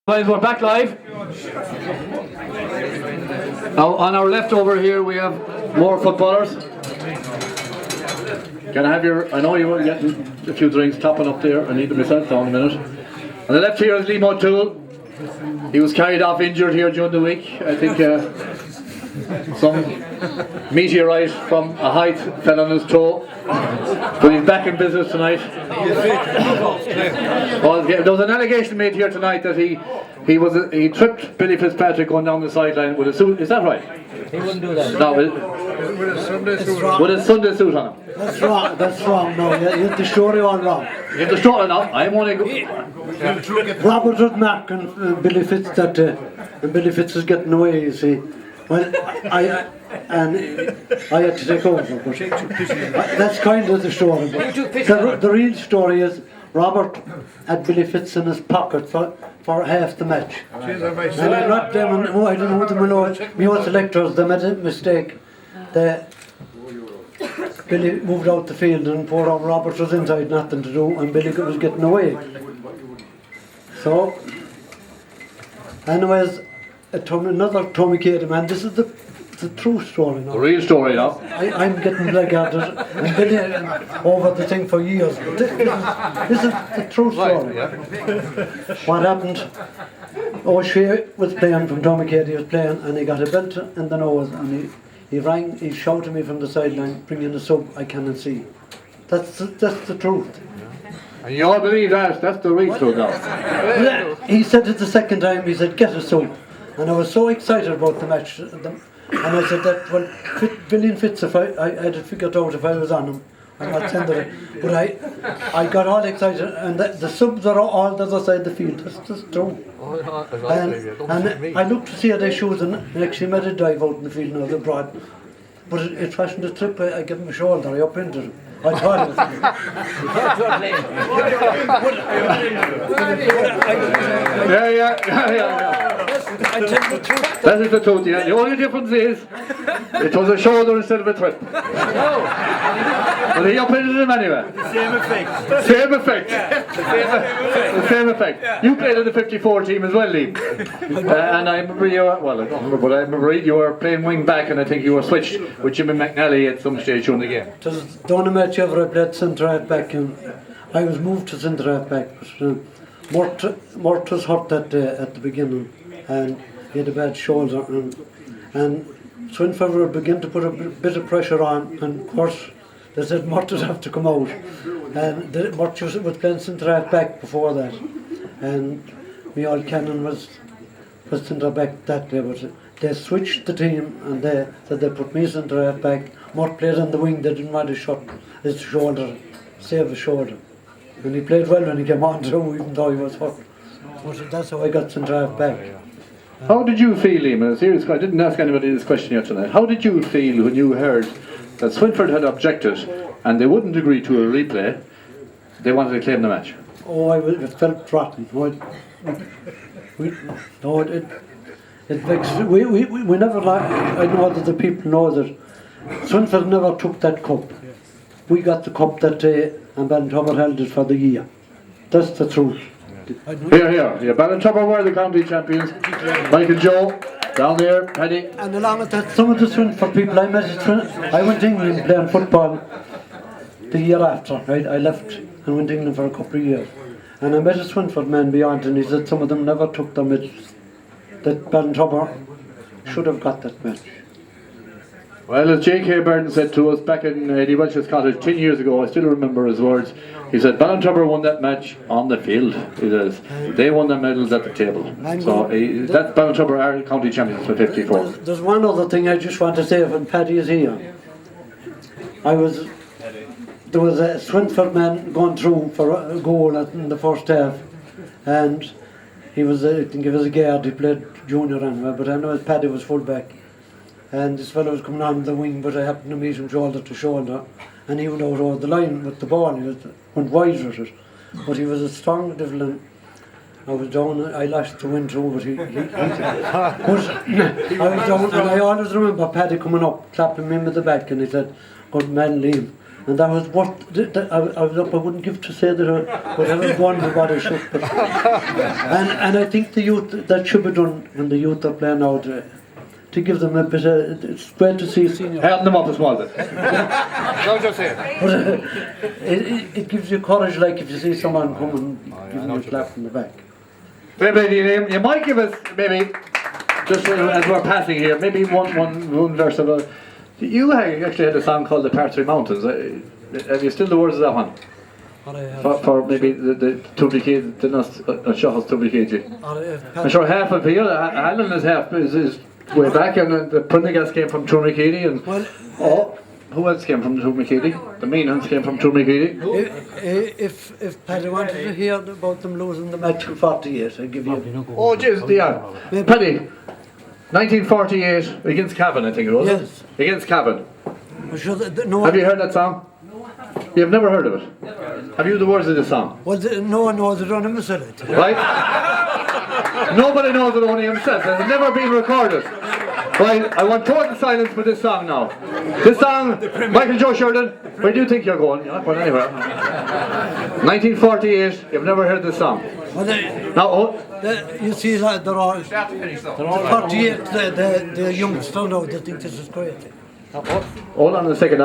Guys, we're back live. Now, on our left over here, we have more footballers. Can I have your? I know you were getting a few drinks topping up there. I need them myself down a minute. On the left here is Liam O'Toole. He was carried off injured here during the week. I think some meteorite from a height fell on his toe. But he's back in business tonight. Well, there was an allegation made here tonight that he tripped Billy Fitzpatrick going down the sideline with a suit. Is that right? He wouldn't do that. No, with his Sunday suit on him. That's wrong. That's wrong. No, you have the story all wrong. You have the story now. I'm only. Robert was marking Billy Fitz that, and Billy Fitz was getting away. You see, well, I had to take over. But that's kind of the story. But the real story is Robert had Billy Fitz in his pocket for half the match. And not them, and I don't know what the Mayo selectors, they made a mistake. Billy moved out the field and poor old Robert was inside, nothing to do, and Billy was getting away. So, anyways, another Tommy Cady man, this is the true story now. The real story now. I'm getting blackguarded and Billy over the thing for years. This is the true story. Right, yeah. What happened? O'Shea was playing from Tommy Cady, he was playing and he got a belt in the nose and he rang, he shouted me from the sideline, bring in a sub, I cannot see. That's the truth. And you all believe that? That's the real truth now. He said it the second time, he said, get a sub. And I was so excited about the match. And I said that, well, Billy and Fitz, if I had it figured out if I was on him, I might send it. But I got all excited, and the subs are all the other side of the field. That's just true. And I looked to see how they shoes, and actually made a dive out in the field now, they brought. But it fashioned a trip, I gave him a shoulder, I upended him. I thought it was Yeah. That is the truth, yeah. The only difference is, it was a shoulder instead of a trip. But he upended him anyway. Same effect. The same effect. You played in the 54 team as well, Liam. And I remember you were, well, I don't remember, but I remember you were playing wing back, and I think you were switched with Jimmy McNally at some stage during the game. It was the only match ever I played centre half back, and I was moved to centre half back. Mort was hurt that day at the beginning, and he had a bad shoulder, and Swinford would begin to put a bit of pressure on, and of course they said Mort would have to come out, and Mort was playing centre half back before that, and my old Cannon was centre back that day, but they switched the team and they said they put me centre half back. Mort played on the wing, they didn't want to shut his shoulder, save his shoulder. And he played well when he came on too, even though he was hurt. But that's how I got centre half back. How did you feel, Liam? I didn't ask anybody this question yet tonight. How did you feel when you heard that Swinford had objected and they wouldn't agree to a replay? They wanted to claim the match. Oh, it felt rotten. It vexed. We never. I know that the people know that Swinford never took that cup. We got the cup that day, and Ballintubber held it for the year. That's the truth. Here. Yeah, Ballintubber were the county champions. Michael Joe, down there, Paddy. And along with that, some of the Swinford people I met, I went to England playing football the year after. Right? I left and went to England for a couple of years. And I met a Swinford man beyond, and he said some of them never took the medals. That Ballintubber should have got that match. Well, as J.K. Burton said to us back in Eddie Welch's cottage 10 years ago, I still remember his words. He said, Ballintubber won that match on the field. He says, they won the medals at the table. So that's Ballintubber are county champions for 54. There's one other thing I just want to say when Paddy is here. There was a Swinford man going through for a goal in the first half, and I think he was a guard, he played junior anyway, but I know Paddy was full back. And this fellow was coming on the wing, but I happened to meet him shoulder to shoulder, and he went out over the line with the ball. He went wide with it, but he was a strong devil. And I was down. I lashed the wind through, but I was down, and I always remember Paddy coming up, clapping me with the back, and he said, "Good man, Liam." And that was worth, I was up, I wouldn't give to say that, but I was one with what I should. But, and I think the youth, that should be done when the youth are playing out, to give them a bit of, it's great to see senior. Help them up a small bit. No, just say it. But it gives you courage, like if you see someone coming, giving you a clap from the back. Maybe you might give us, maybe, just as we're passing here, maybe one verse of a... You actually had a song called The Partry Mountains. Have you still the words of that one? For maybe the Tubby-Cage, the Shah's Tubby-Cage. I'm sure half of here, Alan is half, is way back, and the Prendergast came from Tourmakeedy, and who else came from Tourmakeedy? The Meanans came from Tourmakeedy. If Paddy wanted to hear about them losing the match in 48, I'd give you. Oh, jeez, yeah. Paddy, 1948 against Cavan, I think it was. Yes. Against Cavan. Sure Have you heard that song? You've never heard of it? Have you the words of the song? Well, no one knows it on himself. Right? Nobody knows it, only himself. It's never been recorded. Right? I want total silence for this song now. This song, Michael Joe Sheridan, where do you think you're going? You're not going anywhere. 1948, you've never heard this song. Well, you see, like, they're all 48, the youngsters now, they think this is great. Hold on a second,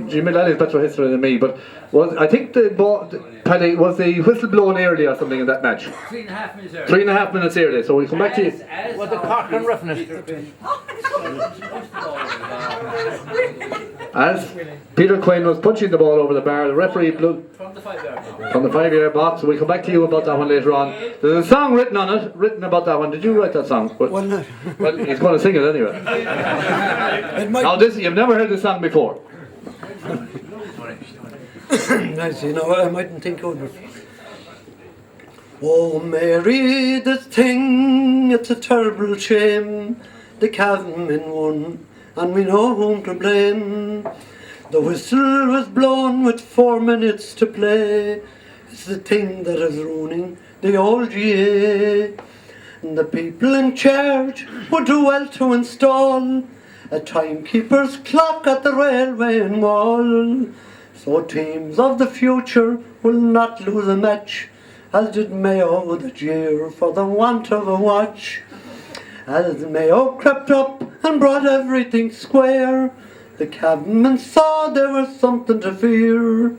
Jimmy Lally is better history than me, but I think Paddy, was the whistle blown early or something in that match? 3.5 minutes early. 3.5 minutes early, so we come back to you. Was the Carnacon reference? As Peter Quinn was punching the ball over the bar, the referee blew From the 5-yard box. from the 5-yard box. We'll come back to you about that one later on. There's a song written about that one. Did you write that song? Well, no. Well, he's going to sing it anyway. Now you've never heard this song before. I see, no, I mightn't think of it. Oh, Mary, this thing, it's a terrible shame. The Cavan won, and we know whom to blame. The whistle was blown with 4 minutes to play. It's the thing that is ruining the old GA. And the people in charge would do well to install a timekeeper's clock at the railway wall. So teams of the future will not lose a match, as did Mayo that year for the want of a watch. As Mayo crept up and brought everything square, the cabmen saw there was something to fear.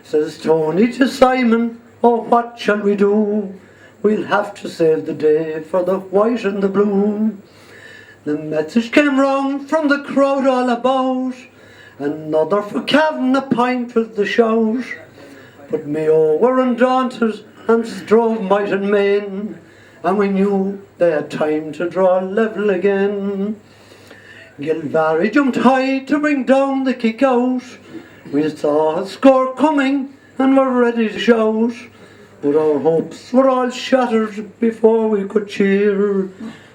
Says Tony to Simon, oh, what shall we do? We'll have to save the day for the white and the blue. The message came round from the crowd all about, another for Cavan, a pint was the shout. But Mayo were undaunted and strove might and main, and we knew they had time to draw level again. Gilvary jumped high to bring down the kick out. We saw a score coming and were ready to shout, but our hopes were all shattered before we could cheer,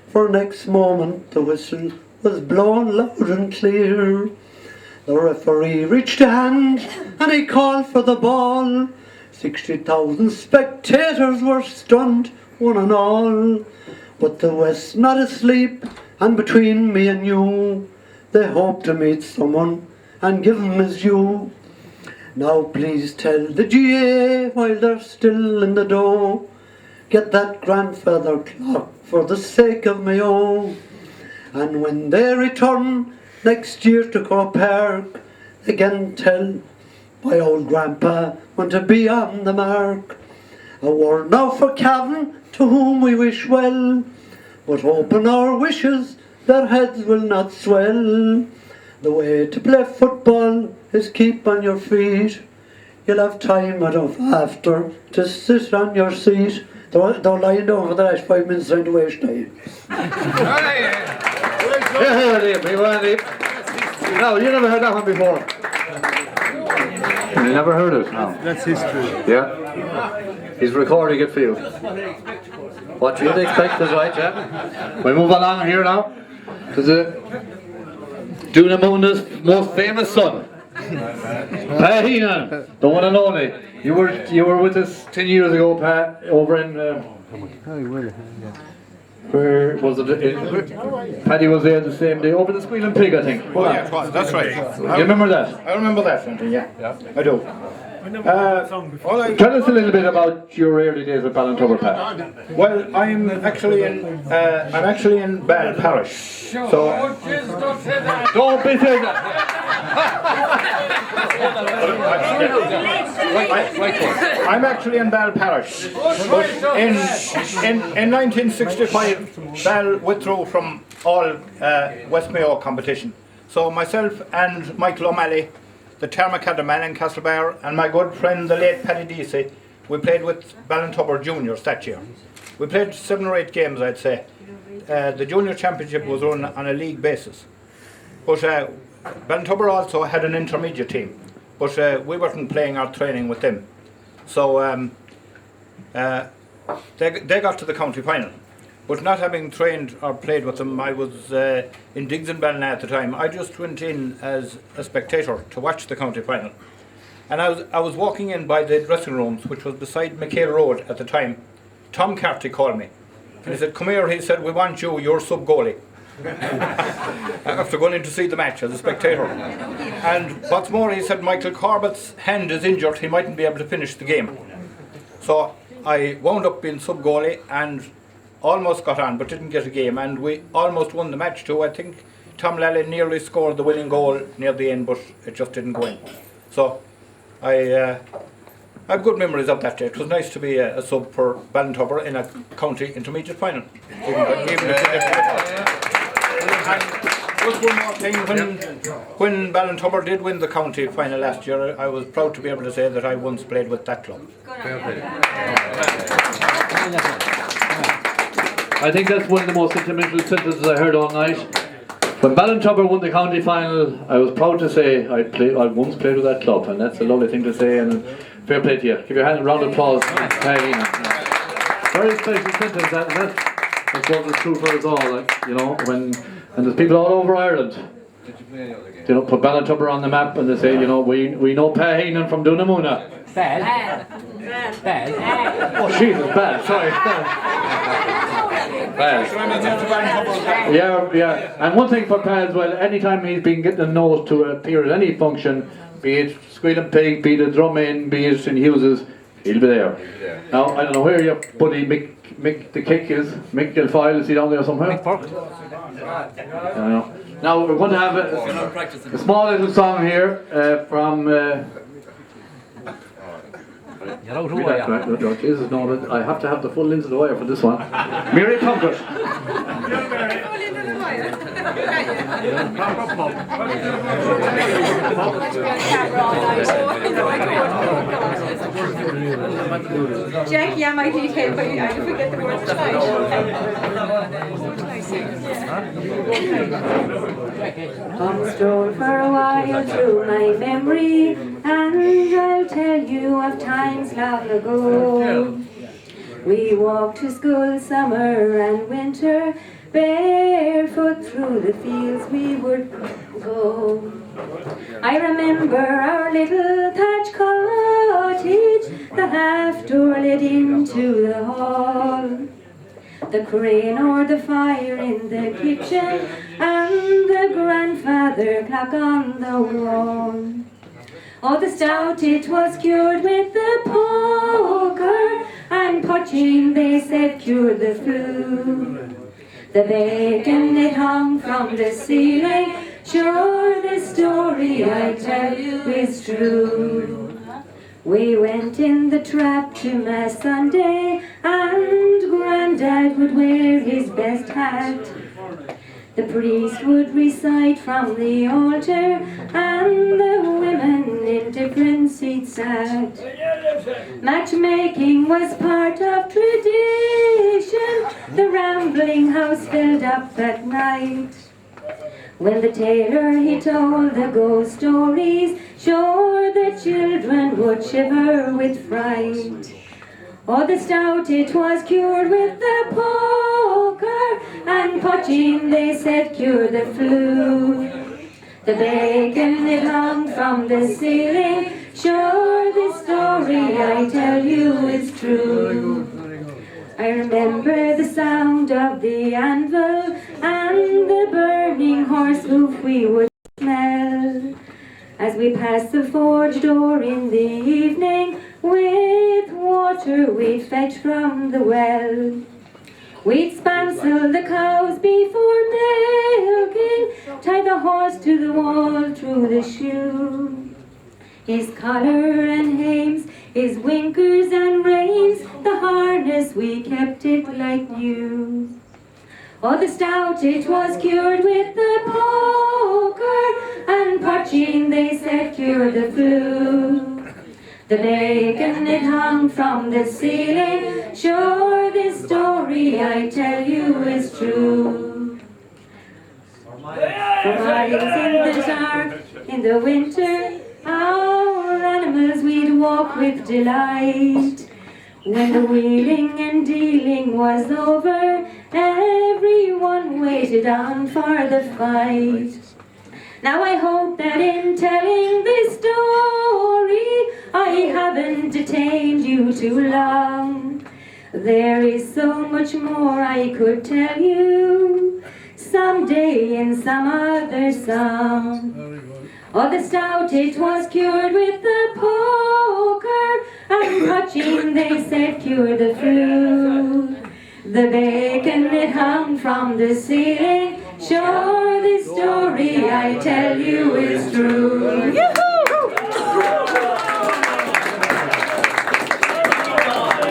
for next moment the whistle was blown loud and clear. The referee reached a hand and he called for the ball. 60,000 spectators were stunned, one and all. But the West's not asleep, and between me and you, they hope to meet someone and give him his due. Now please tell the GA while they're still in the dough, get that grandfather clock for the sake of Mayo. And when they return next year to Croke Park, again tell my old grandpa when to be on the mark. A word now for Cavan, to whom we wish well, but open our wishes, their heads will not swell. The way to play football is keep on your feet. You'll have time enough after to sit on your seat. Don't lie down for the last 5 minutes trying to waste time. No, you never heard that one before. You never heard it? No. That's history. Yeah? He's recording it for you. What you'd expect is right, yeah? We move along here now to the Dunamunda's most famous son, Pat Heenan, the one and only. You were with us 10 years ago, Pat, over in Where was it? Paddy was there the same day, over the Squealing Pig, I think. Oh yeah, it was, that's right. You remember that? I remember that, yeah. I do. Tell us a little bit about your early days at Ballintubber, Pat. Well, I'm actually in Ball Parish. So Don't be saying that! I'm actually in Ball Parish. But in 1965, Ball withdrew from all West Mayo competition. So myself and Michael O'Malley, the Termacadam man in Castlebar, and my good friend the late Paddy Deasy, we played with Ballintubber juniors that year. We played 7 or 8 games, I'd say. The junior championship was run on a league basis. But Ballintubber also had an intermediate team, but we weren't playing or training with them. So they got to the county final. But not having trained or played with them, I was in Diggs and Ballina at the time. I just went in as a spectator to watch the county final. And I was walking in by the dressing rooms, which was beside McHale Road at the time. Tom Carty called me. And he said, "Come here," he said, "we want you, you're sub-goalie." After going in to see the match as a spectator. And what's more, he said, "Michael Corbett's hand is injured, he mightn't be able to finish the game." So I wound up being sub-goalie and almost got on, but didn't get a game, and we almost won the match too. I think Tom Lally nearly scored the winning goal near the end, but it just didn't go in. So I have good memories of that day. It was nice to be a sub for Ballintubber in a county intermediate final. And just one more thing, when Ballintubber did win the county final last year, I was proud to be able to say that I once played with that club. I think that's one of the most sentimental sentences I heard all night. When Ballintubber won the county final, I was proud to say I once played with that club, and that's a lovely thing to say, and fair play to you. Give your hand a round of applause. Very special sentence, that's what is true for us all, like, you know, and there's people all over Ireland, you know, put Ballintubber on the map and they say, you know, we know Paheenan from Doonamuna. Bad. Oh Jesus, bad, sorry. Bad. Yeah. And one thing for Pat as well, anytime he's been getting a nose to appear at any function, be it Squealing Pig, be it a drum in, be it in Hughes's, he'll be there. Now, I don't know where your buddy Mick the Kick is. Mick Gilfoyle, is he down there somewhere? Now we're going to have a small little song here from... You're out of wire. Jesus, no, I have to have the full ends of the wire for this one. Mary Plunkett. Jackie, I might detail, but I forget the words tonight. Come stroll for a while through my memory, and I'll tell you of times long ago. We walked to school summer and winter, barefoot through the fields we would go. I remember our little thatch cottage, the half door led into the hall, the crane or the fire in the kitchen, and the grandfather clock on the wall. Oh, the stout it was cured with the poker, and poaching they said cured the flu. The bacon it hung from the ceiling, sure the story I tell you is true. We went in the trap to Mass Sunday, and Grandad would wear his best hat. The priest would recite from the altar, and the women in different seats sat. Matchmaking was part of tradition, the rambling house filled up at night. When the tailor he told the ghost stories, sure the children would shiver with fright. Oh, the stout it was cured with the poker, and poaching they said cured the flu. The bacon it hung from the ceiling, sure the story I tell you is true. I remember the sound of of the anvil and the burning horse hoof we would smell. As we passed the forge door in the evening, with water we'd fetch from the well. We'd spancel the cows before milking, tie the horse to the wall through the shoe. His collar and hames, his winkers and reins, the harness we kept it like new. Oh, the stout it was cured with the poker, and poaching they said cured the flu. The bacon it hung from the ceiling, sure this story I tell you is true. For mornings in the dark, in the winter, our animals we'd walk with delight. When the wheeling and dealing was over, everyone waited on for the fight. Now I hope that in telling this story, I haven't detained you too long. There is so much more I could tell you, someday in some other song. Oh, the stout it was cured with the poker, and poaching they said cured the flu. The bacon it hung from the ceiling, sure this story I tell you is true.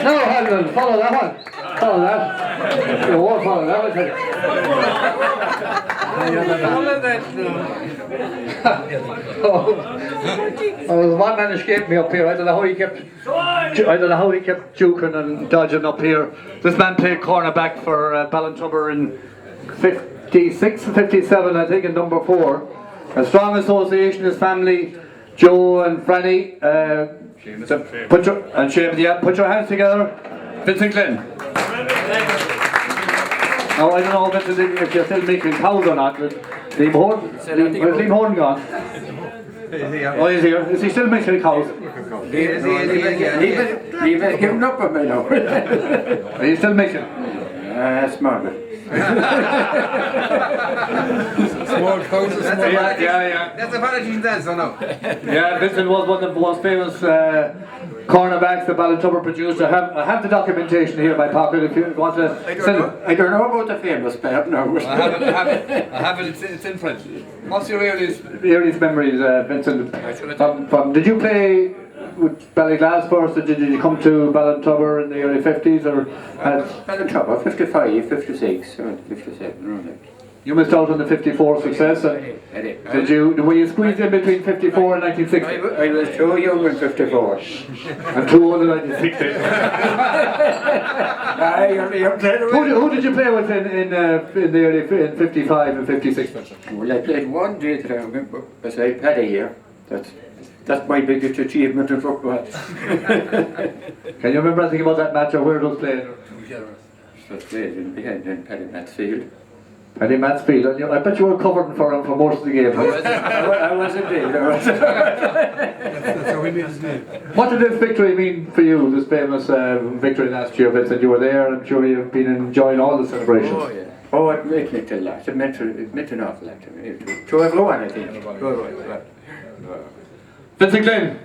No, Husband, follow that one. Follow that. You won't follow that one. There was one man escaped me up here. I don't know how he kept juking and dodging up here. This man played cornerback for Ballintubber in 56 and 57, I think, in number 4. A strong association, his family, Joe and Franny. Put your hands together. Vincent Glenn. Now I don't know Vincent, if you're still making cows or not, but Liam Horn. Where's Liam Horn gone? Oh, he's here. Is he still making cows? Leave it, give him up a minute. Are you still making? Small bit. Small cows, small Yeah. That's a politician dance, I know. Yeah, Vincent was one of the most famous cornerbacks the Ballintubber produced. I have the documentation here in my pocket if you want to send it. I don't know about the famous part now. I have it, it's in French. What's your earliest memories, Vincent? Did you play with Ballyglass first, or did you come to Ballintubber in the early 50s? Or Ballintubber, 55, 56, 57, around there. you missed out on the 54 success. Were you squeezed in between 54 and 1960? I was too young in 54. And too old in 1960. Who did you play with in the early in 55 and 56? Well, I played one day that I remember beside Paddy here. That's my biggest achievement in football. Can you remember anything about that match or where it was played? It was played in Paddy Matsfield. Paddy Matsfield, and I bet you were covering for him for most of the game. I was indeed. That's how he made his name. What did this victory mean for you, this famous victory last year, Vincent? You were there, I'm sure you've been enjoying all the celebrations. Oh, yeah. Oh, it meant a lot. It meant an awful lot to me. To everyone, I think. Vincent Glenn,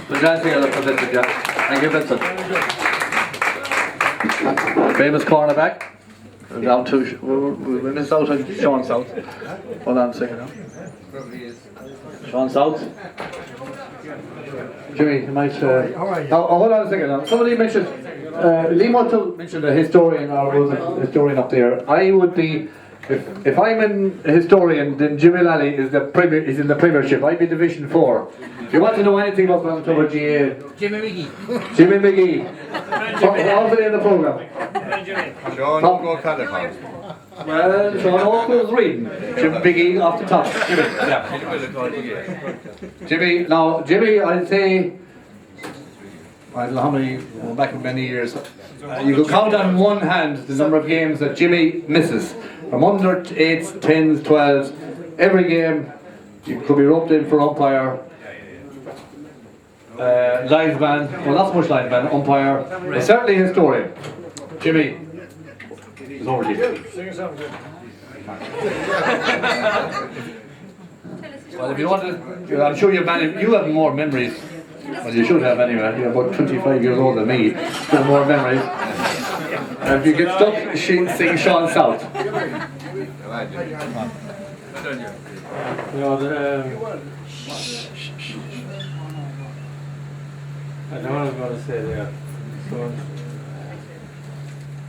the dancing other for Vincent, yeah. Thank you, Vincent. Famous cornerback. Down to, we missed out on Sean South. Hold on a second now. Sean South. Jimmy, you might. Hold on a second now. Somebody mentioned, Liam O'Toole mentioned a historian, or was a historian up there. I would be, if I'm a historian, then Jimmy Lally is in the Premiership. I'd be Division 4. If you want to know anything about Ballintubber GA, Jimmy McGee. Jimmy McGee. How's it in the programme? Sean go Carnacon. Well, Sean O'Toole's reading. Jimmy McGee off the top. Jimmy, I'd say, I don't know how many, back in many years, you could count on one hand the number of games that Jimmy misses. From under 8s, 10s, 12s, every game you could be roped in for umpire, linesman, well not so much linesman, umpire, but certainly historian. Jimmy, It's over to you. Well, if you want to, I'm sure you have more memories. Well, you should have anyway. You're about 25 years older than me. You have more memories. And if you get stuck, sing Sean South. You know, I don't know what I'm going to say there. So,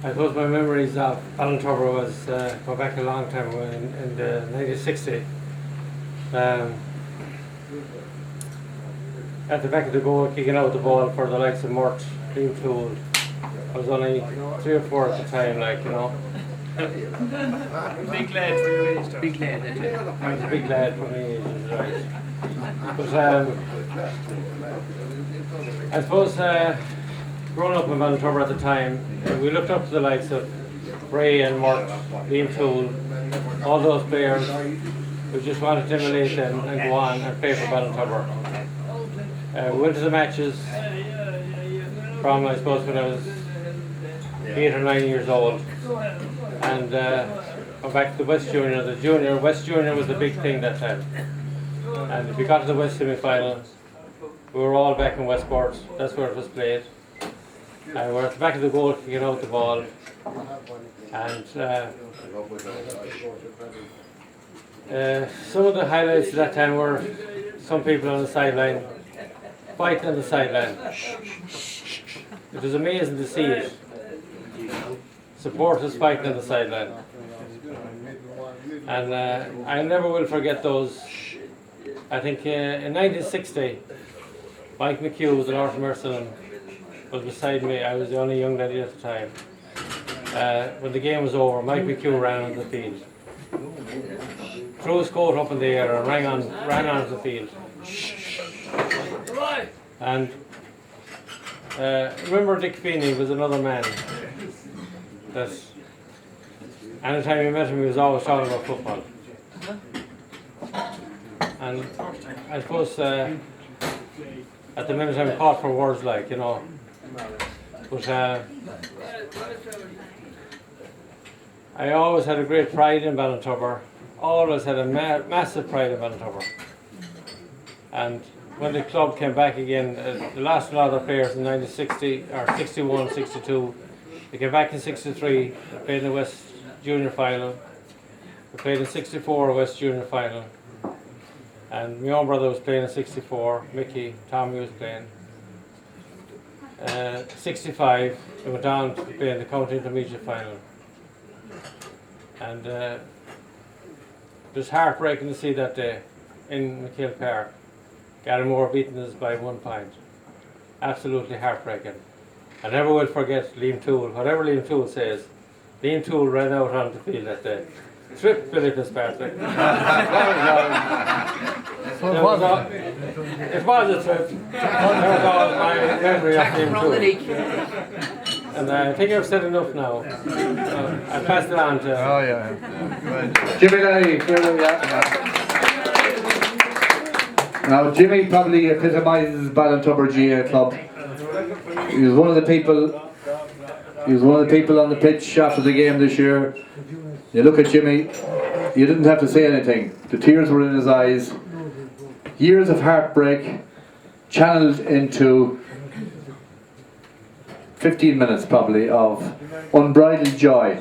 I suppose my memories of Ballintubber was go back a long time ago in the 1960. At the back of the goal, kicking out the ball for the likes of Mort, Liam Toole. I was only 3 or 4 at the time, like, you know. Big lad for your age, big lad. I was a big lad for me, right. But I suppose growing up in Ballintubber at the time, we looked up to the likes of Bray and Mort, Liam Toole, all those players. We just wanted to emulate them and go on and play for Ballintubber. We went to the matches from, I suppose, when I was 8 or 9 years old, and went back to the West Junior. West Junior was the big thing that time. And if we got to the West semi-final, we were all back in Westport. That's where it was played. And we're at the back of the goal, kicking out the ball. And some of the highlights at that time were some people on the sideline, fighting on the sideline. It was amazing to see it. Supporters fighting on the sideline. And I never will forget those. I think in 1960, Mike McHugh, the North Mercer, was beside me. I was the only young lady at the time. When the game was over, Mike McHugh ran on the field. Threw his coat up in the air and ran onto the field. And remember Dick Feeney was another man that anytime you met him he was always talking about football. And I suppose at the minute I'm caught for words, like, you know. But I always had a great pride in Ballintubber. Always had a massive pride in Ballintubber. And when the club came back again, they lost a lot of players in 1960 or 61, 62. They came back in 63, played in the West Junior final. We played in 64 West Junior final. And my own brother was playing in 64, Mickey, Tommy was playing. 65, we went down to play in the county intermediate final. And it was heartbreaking to see that day in McHale Park. Gallimore beaten us by 1 point. Absolutely heartbreaking. I never will forget Liam Toole. Whatever Liam Toole says, Liam Toole ran out on the field that day. Tripped Billy Fitzpatrick. It was a trip. That was all my memory of Liam Toole. And I think I've said enough now. I passed it on to... Oh, yeah. Jimmy Lenny. Now, Jimmy probably epitomises Ballintubber GA club. He was one of the people. He was one of the people on the pitch after the game this year. You look at Jimmy, you didn't have to say anything. The tears were in his eyes. Years of heartbreak channeled into 15 minutes probably of unbridled joy,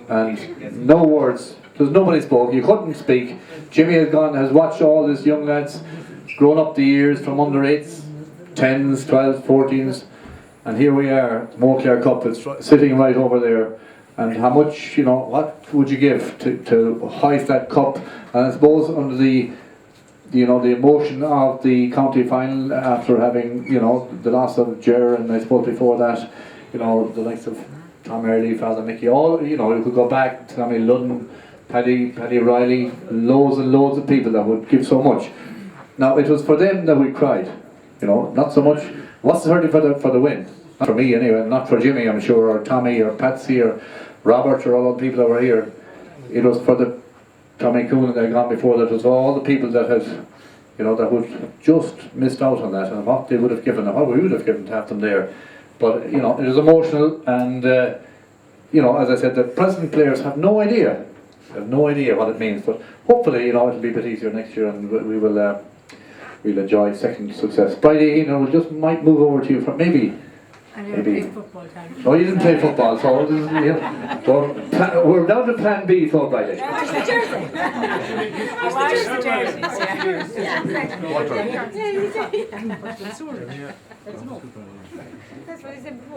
and no words. Because nobody spoke. You couldn't speak. Jimmy has watched all these young lads grown up the years from under 8s, 10s, 12s, 14s, and here we are, Montclair Cup. It's sitting right over there. And how much, you know, what would you give to hoist that cup? And I suppose under the, you know, the emotion of the county final after having, you know, the loss of Ger, and I suppose before that, you know, the likes of Tom Early, Father Mickey, all, you know, you could go back to Tommy Ludden, Paddy Riley, loads and loads of people that would give so much. Now it was for them that we cried, you know, not so much. What's hurting for the win? Not for me anyway, not for Jimmy, I'm sure, or Tommy, or Patsy, or Robert, or all the people that were here. It was for the Tommy Coon that had gone before that. It was all the people that had, you know, that would just missed out on that, and what they would have given, and what we would have given to have them there. But, you know, it was emotional, and you know, as I said, the present players have no idea. They have no idea what it means. But hopefully, you know, it'll be a bit easier next year, and we will we'll enjoy second success. Friday, you know, we just might move over to you for maybe. Oh, you didn't play football, so we're down to plan B, so Friday. Wash the jerseys. Wash the jerseys,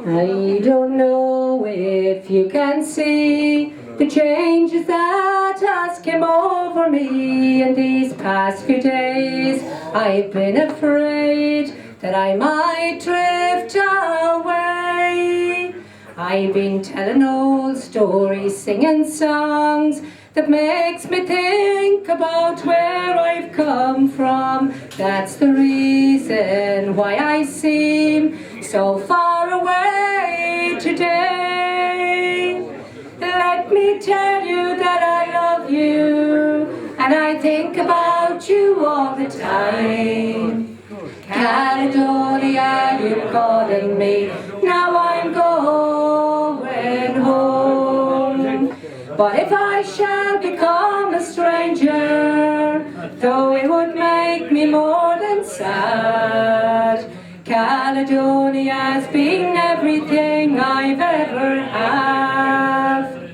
I don't know if you can see the changes that has come over me in these past few days. I've been afraid that I might drift away. I've been telling old stories, singing songs that makes me think about where I've come from. That's the reason why I seem so far away today. Let me tell you that I love you, and I think about you all the time. Caledonia, you're calling me, now I'm going home. But if I shall become a stranger, though it would make me more than sad, Caledonia's been everything I've ever had.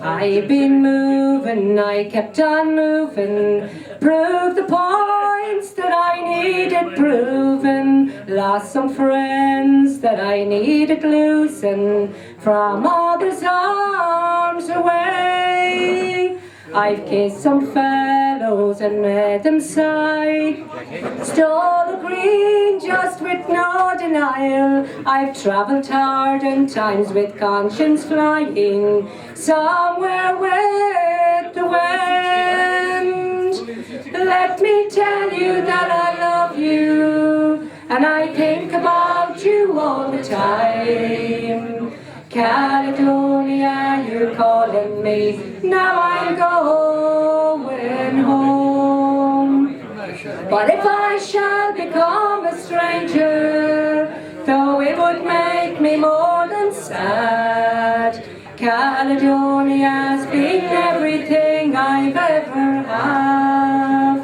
I've been moving, I kept on moving, proved the points that I needed proven, lost some friends that I needed losing, from others' arms away. I've kissed some fellows and made them sigh, stole a green just with no denial. I've travelled hard and times with conscience flying, somewhere with the wind. Let me tell you that I love you, and I think about you all the time. Caledonia, you're calling me, now I'm going home. But if I shall become a stranger, though it would make me more than sad, Caledonia's been everything I've ever had.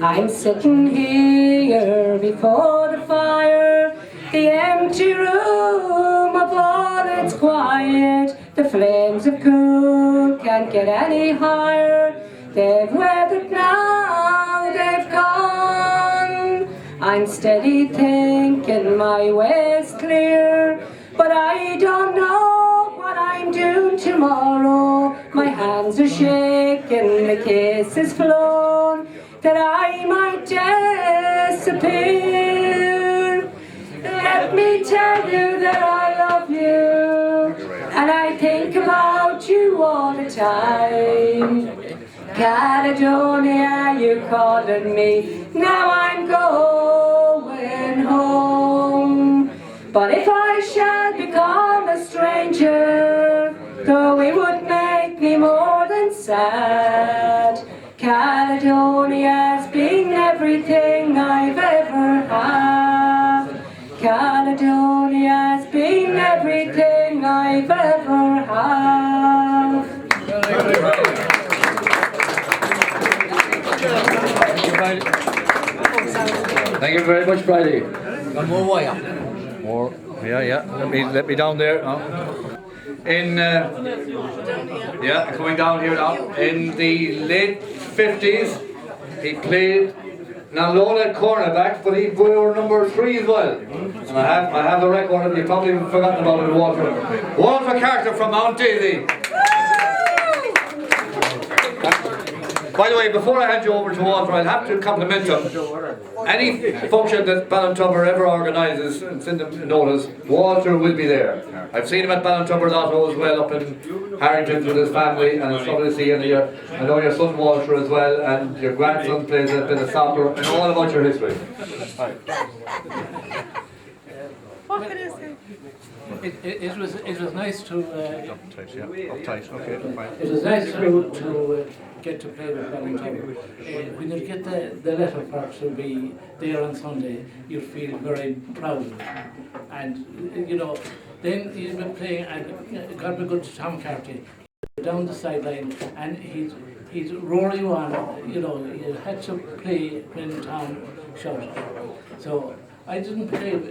I'm sitting here before the fire, the empty room of all its quiet. The flames of cool can't get any higher. They've weathered now, they've gone. I'm steady thinking my way's clear, but I don't know what I'm doing tomorrow. My hands are shaking, the kiss is flown, that I might disappear. Let me tell you that I love you, and I think about you all the time. Caledonia, you're calling me, now I'm going home. But if I shall become a stranger, though it would make me more than sad, Caledonia's been everything I've ever had. Caledonia's been everything I've ever had. Thank you very much, Friday. One more wire. More, yeah. Let me down there. Coming down here now. In the late 50's, he played not alone at cornerback, but he wore number 3 as well. And I have the record, and you probably forgotten about it, Walter Carter from Mount Daisy. By the way, before I hand you over to Walter, I'll have to compliment him. Any function that Ballintubber ever organises and send them notice, Walter will be there. I've seen him at Ballintubber Lotto as well, up in Harrington with his family, and it's lovely to see you. I know your son Walter as well, and your grandson plays a bit of soccer, and all about your history. What can I say? It was nice to Uptight, okay, fine. it was nice to get to play with Ballintubber. When you get the letter for to be there on Sunday, you feel very proud of it. And you know, Then he's been playing, and got me good to Tom Carty down the sideline, and he'd roar you on. You know, you had to play when Tom shouted. So I didn't play from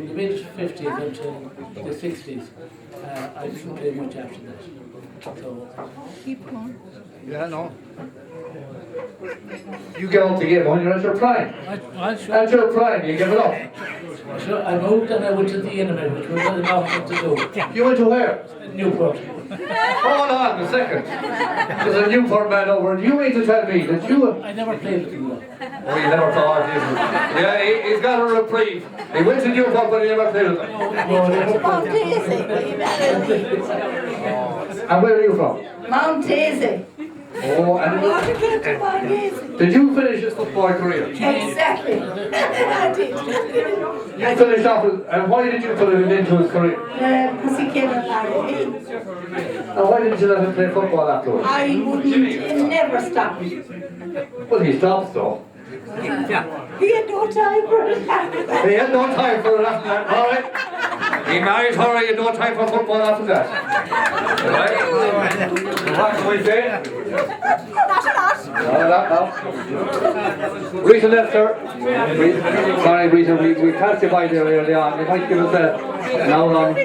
the mid 50s until the 60s. I didn't play much after that. So Keep going. Yeah, no. You get out the game when you're at your prime. At your prime, you give it up. Sure, I moved and I went to the enemy, which was not enough to do. You went to where? Newport. Hold on a second. There's a Newport man over. You mean to tell me that you... I never played with him. Oh, you never thought, yeah, he's got a reprieve. He went to Newport, but he never played with them. Mount Daisy. And where are you from? Mount Daisy. Oh, and What to get to Mount Daisy? did you finish your football career? Exactly. I did. You finished off with, and why did you put him into his career? Because he came and married me. And why didn't you let him play football afterwards? I wouldn't, he never stopped. Well, he stopped though. He had no time for it after that. He had no time for it after that, alright? He married her, he had no time for football after that. Alright? What can we say? Not a lot. No. Rita Lester, sorry Rita, we passed you by there early on. You might give us an hour on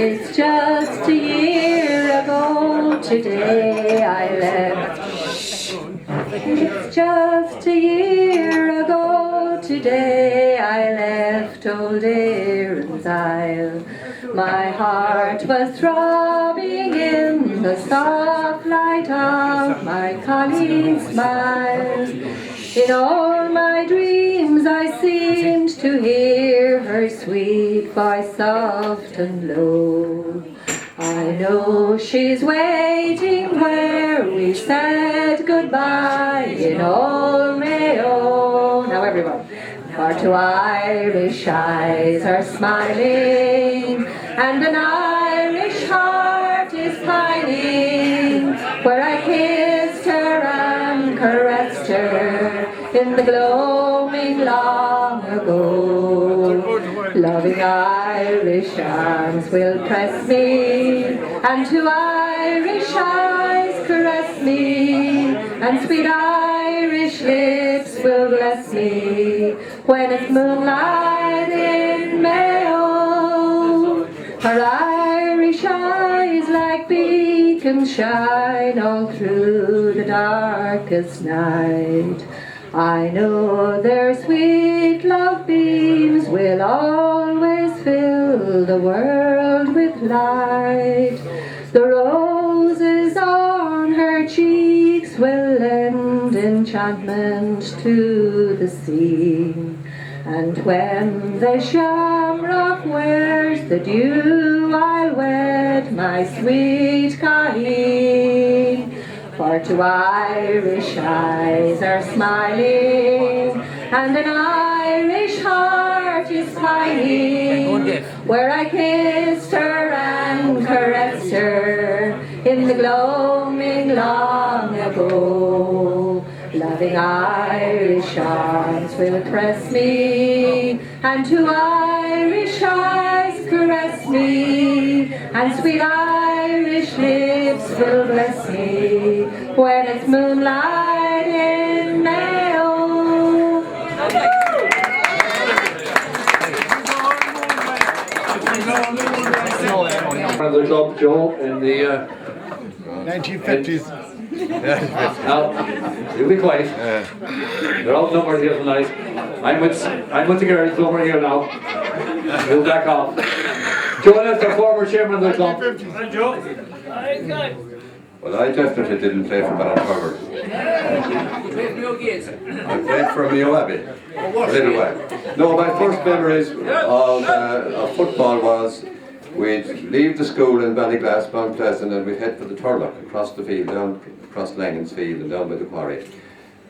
It's just a year ago today I left. It's just a year ago today I left old Erin's Isle. My heart was throbbing in the soft light of my Colleen's smile. In all my dreams I seemed to hear her sweet voice soft and low. I know she's waiting where we said goodbye in old Mayo. Now everyone. For two Irish eyes are smiling and an Irish heart is pining where I kissed her and caressed her in the gloaming long ago. Loving Irish arms will press me and two Irish eyes caress me and sweet Irish lips will bless me when it's moonlight in Mayo. Her Irish eyes like beacons shine all through the darkest night. I know their sweet love beams will always fill the world with light. The roses on her cheeks will lend enchantment to the sea. And when the shamrock wears the dew, I'll wed my sweet Colleen. For two Irish eyes are smiling and an Irish heart is pining where I kissed her and caressed her in the gloaming long ago. Loving Irish arms will press me and two Irish eyes caress me and sweet Irish lips will bless me when it's moonlight in Mayo. One of the club, Joe, in the 1950s. Now, you'll be quiet. They're outnumbered here tonight. I'm with the girls over here now. We'll back off. Joe Lester, former chairman of the club. Well, I definitely didn't play for Ballintubber. I played for Mayo Abbey a little while. No, my first memories of football was we'd leave the school in Ballyglass, Mount Pleasant, and we'd head for the Turlock across the field, down across Langan's field and down by the quarry.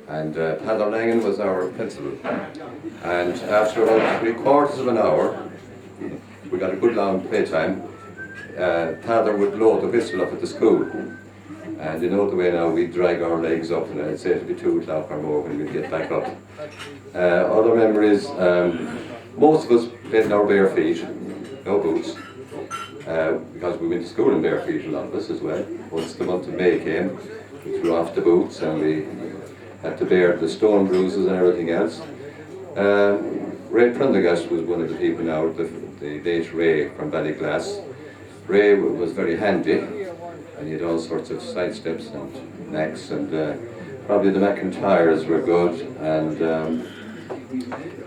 And Padder Langan was our principal. And after about 3/4 of an hour, we got a good long playtime. father would blow the whistle up at the school. And you know the way now, we'd drag our legs up and I'd say it'd be 2 o'clock or more when we'd get back up. Other memories, most of us played in our bare feet, no boots, because we went to school in bare feet, a lot of us as well. Once the month of May came, we threw off the boots and we had to bear the stone bruises and everything else. Ray Prendergast was one of the people now, the late Ray from Ballyglass. Ray was very handy, and he had all sorts of side steps and necks, and probably the McIntyres were good, and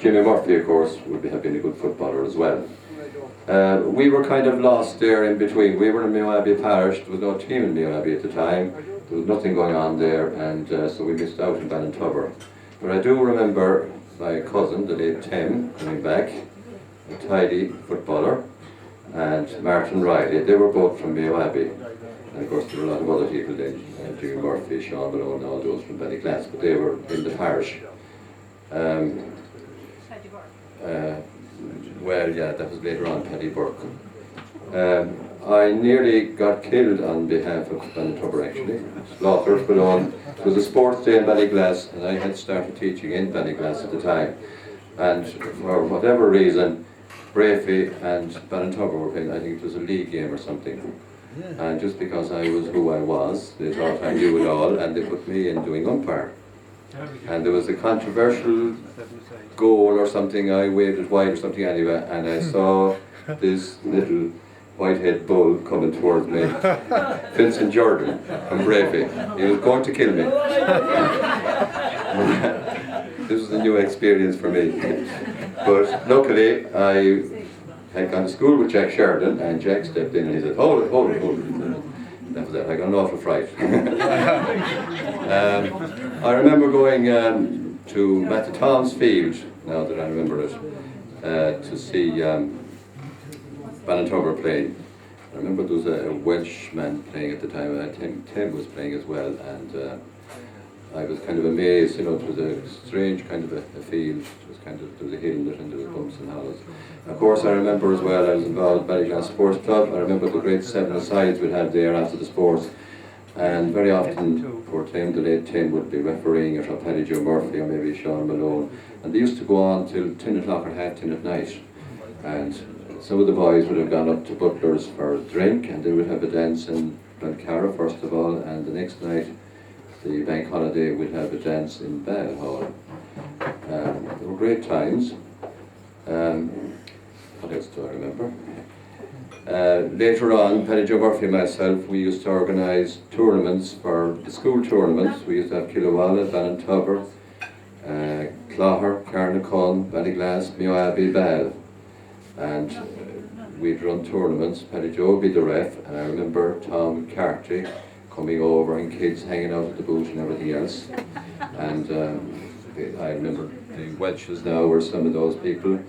Jimmy Murphy, of course, would have been a good footballer as well. We were kind of lost there in between. We were in Mayo Abbey Parish. There was no team in Mayo Abbey at the time. There was nothing going on there, and so we missed out in Ballintubber. But I do remember my cousin, the late Tim, coming back, a tidy footballer, and Martin Riley. They were both from Mayo Abbey. And of course there were a lot of other people then, Jimmy Murphy, Sean Malone, all those from Ballyglass, but they were in the parish. Well, yeah, that was later on, Paddy Burke. I nearly got killed on behalf of Ballintubber actually. Slaughtered, but on. It was a sports day in Ballyglass, and I had started teaching in Ballyglass at the time. And for whatever reason, Brafey and Ballintubber were playing, I think it was a league game or something. And just because I was who I was, they thought I knew it all, and they put me in doing umpire. And there was a controversial goal or something, I waved it wide or something anyway, and I saw this little white-head bull coming towards me. Vincent Jordan from Brafey. He was going to kill me. This was a new experience for me. But luckily, I had gone to school with Jack Sheridan, and Jack stepped in and he said, hold it, hold it, hold it. That was it. I got an awful fright. I remember going to Mattatons Field, now that I remember it, to see Ballintubber playing. I remember there was a Welshman playing at the time, I think Tim was playing as well, and I was kind of amazed, you know, it was a strange kind of a field. It was kind of, there was a hill and there was bumps and hollows. Of course, I remember as well, I was involved in Ballyglass Sports Club. I remember the great 7-a-sides we'd have there after the sports. And very often, poor Tim, the late Tim, would be refereeing it, or Paddy Joe Murphy, or maybe Sean Malone. And they used to go on till 10 o'clock or half 10 at night. And some of the boys would have gone up to Butler's for a drink, and they would have a dance in Glencara first of all, and the next night, the bank holiday, we'd have a dance in Bell Hall. They were great times. What else do I remember? Later on, Paddy Joe Murphy and myself, we used to organise tournaments for the school tournaments. We used to have Killawalla, Ballintubber, Clogher, Carnacon, Ballyglass, Mayo Abbey, Ball. And we'd run tournaments. Paddy Joe would be the ref, and I remember Tom Carty coming over and kids hanging out at the booth and everything else. And I remember the Welches now were some of those people.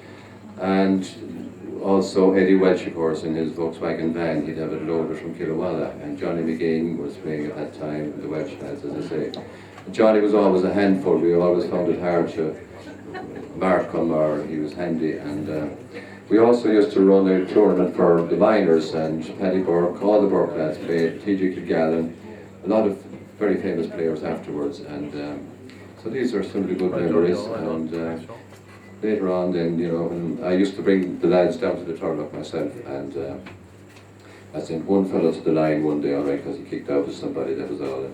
And also Eddie Welch, of course, in his Volkswagen van, he'd have it loaded from Killawalla. And Johnny McGean was playing at that time, the Welsh lads, as I say. Johnny was always a handful. We always found it hard to mark him, or he was handy. And we also used to run a tournament for the minors, and Paddy Burke, all the Burke lads played, T.J. Kilgallen, a lot of very famous players afterwards. And so these are some of the good memories. And later on then, you know, when I used to bring the lads down to the Turlock myself, and I sent one fellow to the line one day, alright, because he kicked out to somebody, that was all.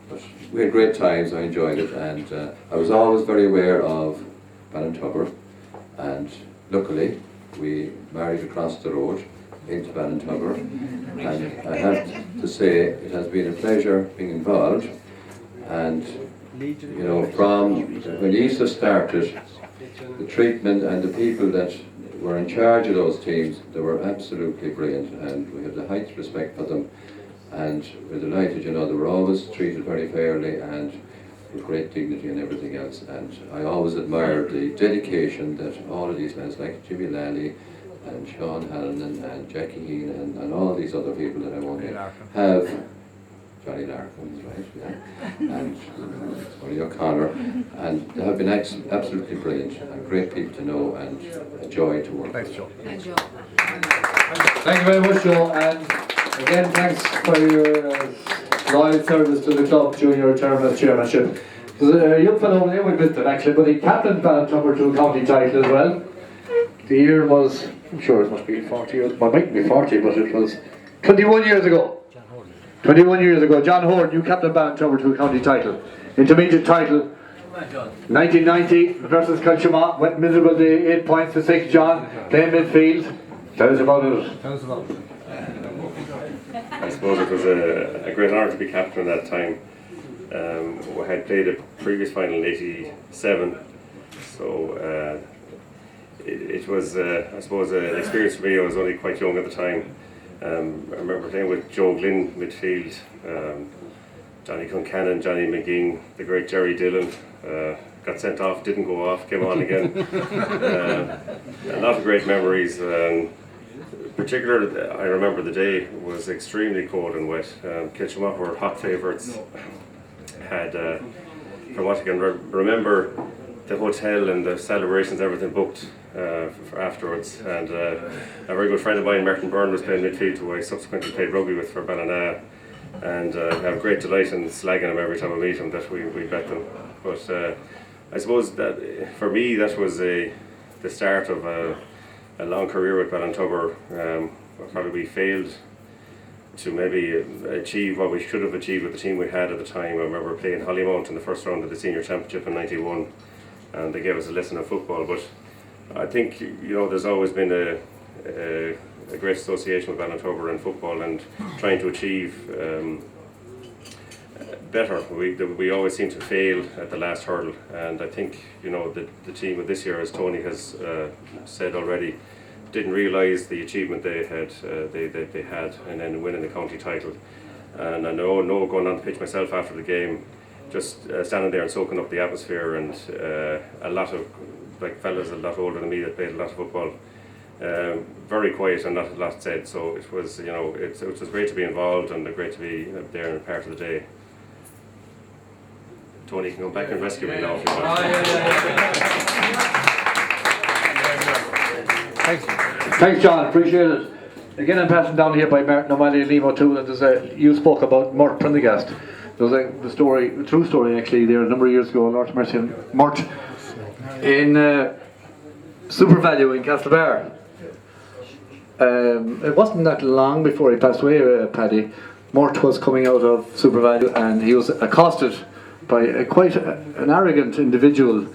But we had great times, I enjoyed it, and I was always very aware of Ballintubber, and luckily we married across the road into Ballintubber, and I have to say it has been a pleasure being involved. And you know, from when Isa started, the treatment and the people that were in charge of those teams, they were absolutely brilliant, and we have the highest respect for them, and we're delighted, you know, they were always treated very fairly and with great dignity and everything else. And I always admired the dedication that all of these lads, like Jimmy Lally and Sean Halloran and Jackie Heen and all these other people that I won't name, have Johnny Larkin's, right? Yeah. And Tony O'Connor, and they have been absolutely brilliant and great people to know and a joy to work with. Thanks, Joe. Thank you. Thank you very much, Joe, and again, thanks for your loyal service to the club during your term as chairmanship. There's a young fellow over there, we missed him actually, but he captained Ballintubber to a county title as well. The year was, I'm sure it must be 40 years, well, it might be 40, but it was 21 years ago. 21 years ago, John Horn, you captained Ballintubber to a county title. Intermediate title, 1990 versus Kilchama, went miserable day, 8 points to 6, John, playing midfield. Tell us about it. Tell us about it. I suppose it was a great honour to be captain at that time. We had played a previous final in '87, so it was, I suppose, an experience for me. I was only quite young at the time. I remember playing with Joe Glynn midfield, Johnny Concannon, Johnny McGinn, the great Jerry Dillon. Got sent off, didn't go off, came on again. A lot of great memories. Particularly, I remember the day was extremely cold and wet. Kilchama were hot favourites. Had, from what I can remember, the hotel and the celebrations, everything booked for afterwards. And a very good friend of mine, Martin Byrne, was playing midfield, who I subsequently played rugby with for Ballina. And I have great delight in slagging him every time I meet him that we bet them. But I suppose that for me, that was the start of a long career with Ballintubber. Probably we failed to maybe achieve what we should have achieved with the team we had at the time. I remember playing Hollymount in the first round of the senior championship in '91, and they gave us a lesson of football. But I think, you know, there's always been a great association with Ballintubber and football, and trying to achieve better. We always seem to fail at the last hurdle, and I think, you know, the team of this year, as Tony has said already, didn't realise the achievement they had, and then winning the county title. And I know going on the pitch myself after the game, just standing there and soaking up the atmosphere, and a lot of fellas a lot older than me that played a lot of football, very quiet and not a lot said. So it was, you know, it was great to be involved and great to be there and part of the day. Tony can go back and rescue me now if you want. Thanks, John, appreciate it. Again, I'm passing down here by Martin O'Malley and Liam O'Toole, and you spoke about Mort Prendergast. There was a true story actually there a number of years ago, Lord Mercy, and Mort in Super Value in Castlebar. It wasn't that long before he passed away, Paddy. Mort was coming out of Super Value and he was accosted by quite an arrogant individual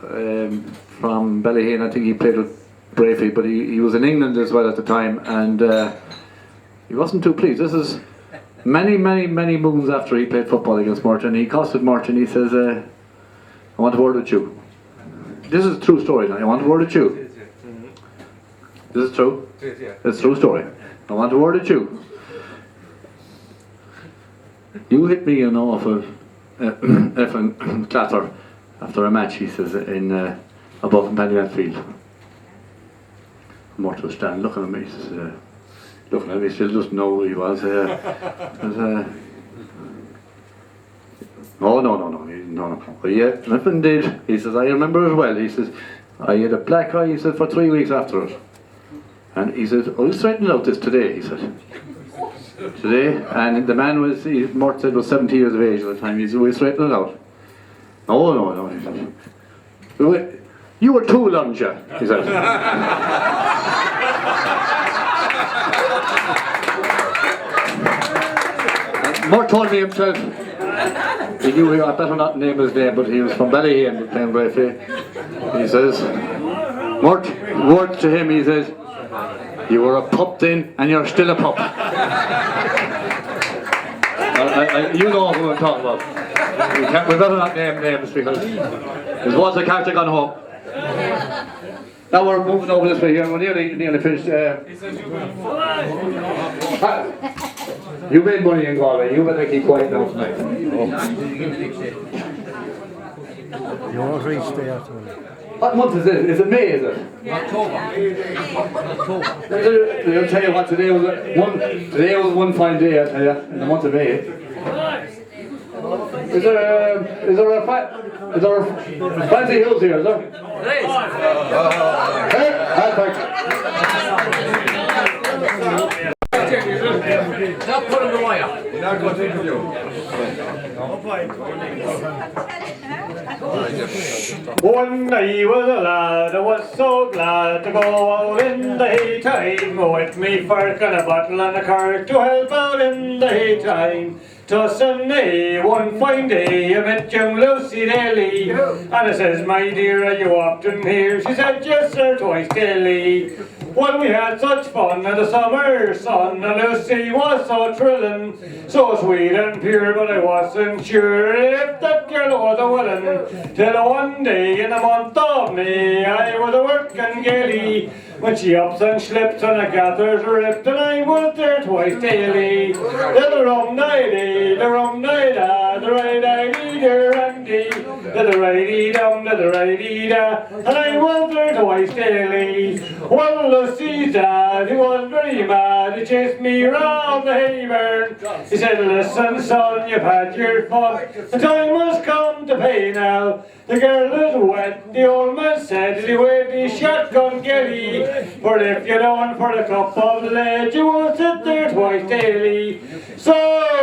from Ballihane. I think he played with Bravey, but he was in England as well at the time, and he wasn't too pleased. This is many moons after he played football against Martin. He accosted Martin. He says, I want a word with you. This is a true story now. I want a word with you. This is true? It's a true story. I want a word with you. You hit me, you know, off a effing clatter after a match, he says, in above in Pennyman Field. Mort was standing looking at me, he says, looking at me, still doesn't know who he was. No. But yeah, nothing did. He says, I remember as well. He says, I had a black eye, he said, for 3 weeks after it. And he says, I was straightening out this today, he said. Today, and the man was, Mort said, was 70 years of age at the time. He said, we straightening it out. No, he said. You were too long, Jack, he said. Mort told me himself, he knew, I better not name his name, but he was from Ballihane, playing Bravey. He says, Mort, word to him, he says, you were a pup then, and you're still a pup. You know who I'm talking about. We better not name names because there's was a character gone home. Now we're moving over this way here. We're nearly finished. You made money in Galway. You better keep quiet now tonight. You won't reach there. What month is it? Is it May, is it? October. I'll tell you what, today was one fine day, I tell you, in the month of May. Is there a fancy hills here, is there? Hey, perfect. Not put in the wire. You're not going to interview. One day was a lad, I was so glad to go out in the haytime, with me fork and a bottle and a cart to help out in the haytime. 'Twas Sunday, one fine day, I met young Lucy Daly, and I says, my dear, are you often here? She said, yes sir, twice daily. Well, we had such fun in the summer sun, and Lucy was so thrilling, so sweet and pure, but I wasn't sure if that girl was a willing. Till one day in the month of May, I was a working gaily, when she ups and slips and I gathers her ripped, and I was there twice daily. The rum nighty, the rum nighta, the righty der randy, the righty dum, the righty da, and I was there twice daily. Well, Lucy's dad, he was very mad, he chased me round the hayburn. He said, listen son, you've had your fun, the time has come to pay now. The girl is wet, the old man said, he waved his shotgun gilly, for if you don't for a cup of lead, you won't sit there twice daily. So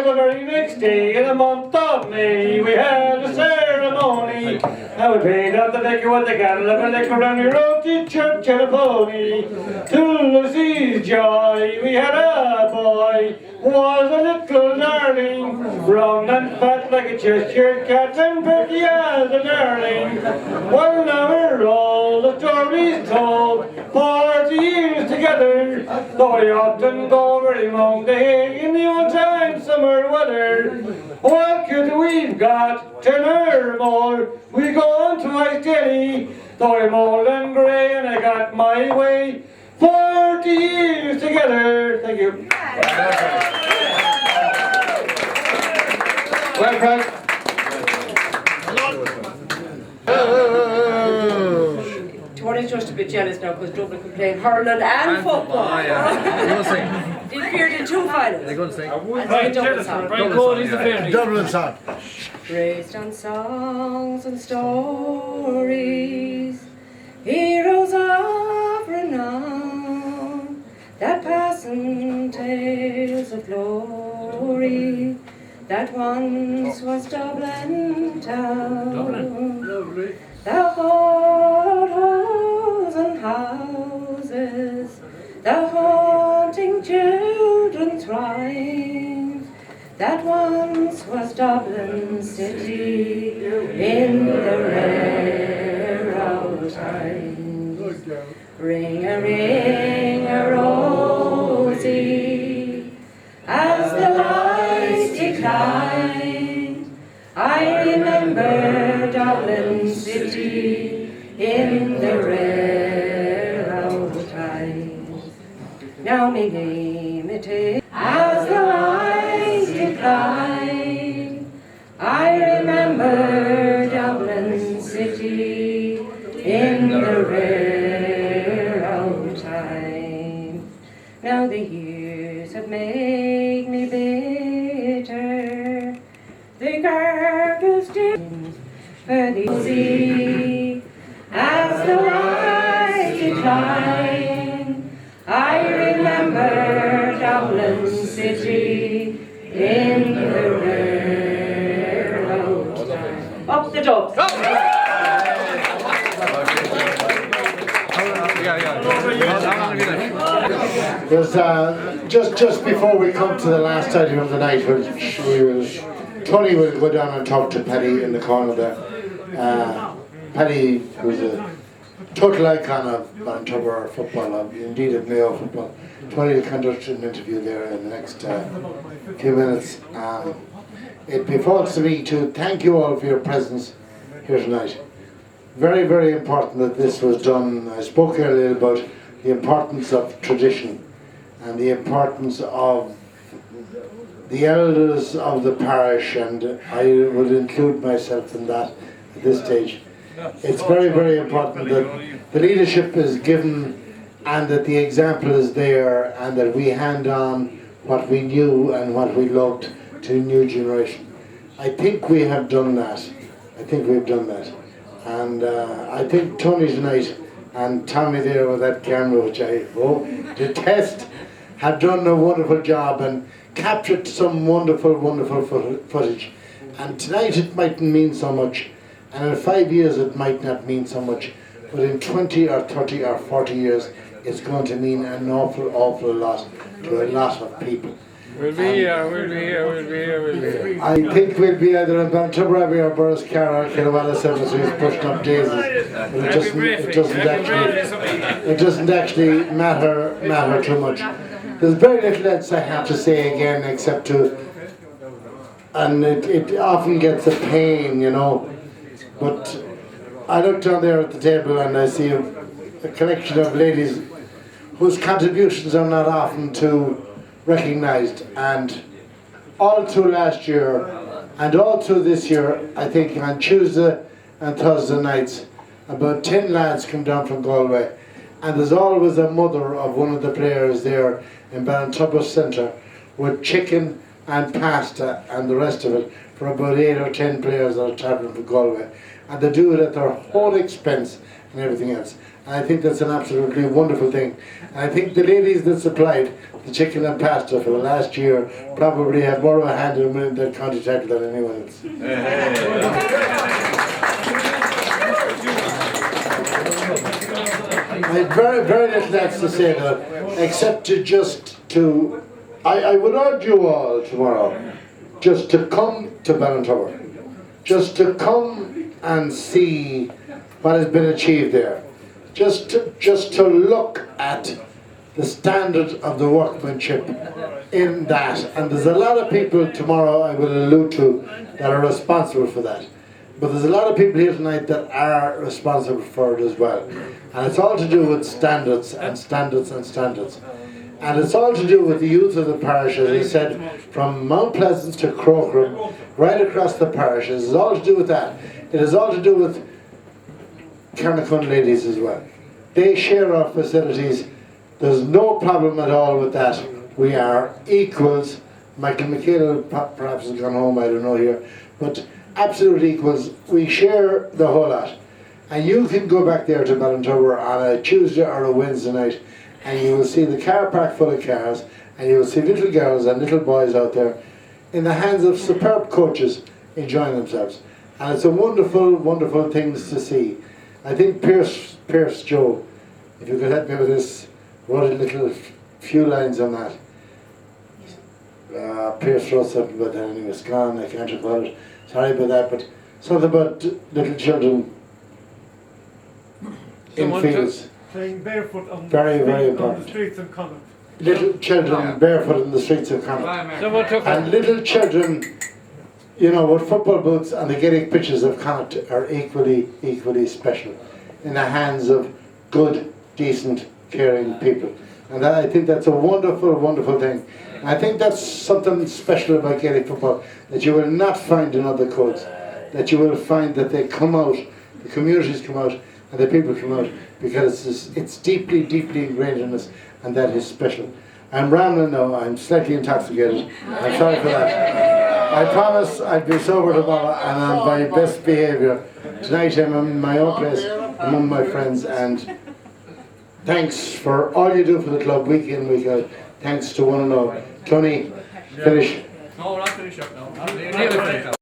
the very next day in the month of May, we had a ceremony, and we paid out the vicar with the cattle of a liquor, and we rode to church on a pony. To Lucy's joy, we had a boy, was a little darling, round and fat like a Cheshire cat, and pretty as a darling. Well, now we're all the stories told, 40 years together, though we often go very long the hay in the old time summer weather. What could we've got 10 or more, we go on twice daily, though I'm old and grey and I got my way, 40 years together. Thank you. Well, Frank. Tony's just a bit jealous now because Dublin can play hurling and football. They're going to sing. They appeared in 2 finals. They're going to sing. And they Dublin song. Dublin song. Raised on songs and stories, heroes of renown, that pass in tales of glory, that once was Dublin town. The old halls and houses, the haunting children's rhymes, that once was Dublin city in the rare old times. Ring a rosy, as the lights declined, I remember Dublin city in the rare old times. Now me name it is, as the lights decline, I remember Dublin city in the rare old time. Now the years have made me bitter, the gargles still for the sea, as the lights decline, I remember Dublin city in the rare old time. Up the Dubs! There's just before we come to the last item of the night, Tony will go down and talk to Paddy in the corner there. Paddy was a total icon of Ballintubber football, indeed of Mayo football. Tony will conduct an interview there in the next few minutes. It befalls to me to thank you all for your presence here tonight. Very, very important that this was done. I spoke earlier about the importance of tradition and the importance of the elders of the parish, and I would include myself in that at this stage. it's very, very important that the leadership is given and that the example is there and that we hand on what we knew and what we loved to the new generation. I think we have done that. I think we've done that. And I think Tony tonight and Tommy there with that camera, which I detest, have done a wonderful job and captured some wonderful, wonderful footage. And tonight it mightn't mean so much, and in 5 years it might not mean so much, but in 20 or 30 or 40 years it's going to mean an awful, awful lot to a lot of people. We'll be here, we'll be here, we'll be here, we'll be here. I think we'll be either in Ballintubber or Burris Carroll, Kilwalla Cemeteries, pushing up daisies. It doesn't actually matter too much. There's very little else I have to say again, except to, and it often gets a pain, you know, but I look down there at the table and I see a collection of ladies whose contributions are not often too recognised, and all through last year and all through this year, I think on Tuesday and Thursday nights about 10 lads come down from Galway, and there's always a mother of one of the players there in Ballintubber Centre with chicken and pasta and the rest of it for about 8 or 10 players that are travelling from Galway, and they do it at their whole expense and everything else. And I think that's an absolutely wonderful thing. And I think the ladies that supplied the chicken and pasta for the last year probably had more of a hand in winning that county title than anyone else. I have very, very little else to say though, except to I would urge you all tomorrow just to come to Ballintubber, just to come and see what has been achieved there, just to look at the standard of the workmanship in that. And there's a lot of people tomorrow I will allude to that are responsible for that. But there's a lot of people here tonight that are responsible for it as well. And it's all to do with standards and standards and standards. And it's all to do with the youth of the parish, as I said, from Mount Pleasant to Crocram, right across the parishes. It's all to do with that. It is all to do with Carnacon ladies as well. They share our facilities. There's no problem at all with that. We are equals. Michael McHale perhaps has gone home, I don't know here, but absolute equals. We share the whole lot. And you can go back there to Ballintubber on a Tuesday or a Wednesday night and you will see the car park full of cars, and you will see little girls and little boys out there in the hands of superb coaches enjoying themselves. And it's a wonderful, wonderful thing to see. I think Pierce Joe, if you could help me with this, wrote a little few lines on that. Pierce wrote something about that and he was gone, I can't recall it. Sorry about that, but something about little children in fields. Playing barefoot on the streets of Connacht. Little children barefoot in the streets of Connacht. And little children, you know, with football boots and the Gaelic pitches of Connacht are equally special in the hands of good, decent, caring people. And I think that's a wonderful, wonderful thing. And I think that's something special about Gaelic football that you will not find in other codes. That you will find that they come out, the communities come out, and the people come out, because it's deeply, deeply ingrained in us, and that is special. I'm rambling now, I'm slightly intoxicated. I'm sorry for that. I promise I'll be sober tomorrow and on my best behaviour. Tonight I'm in my own place among my friends, and thanks for all you do for the club week in, week out. Thanks to one and all. Tony, finish. No, we're not finished up now.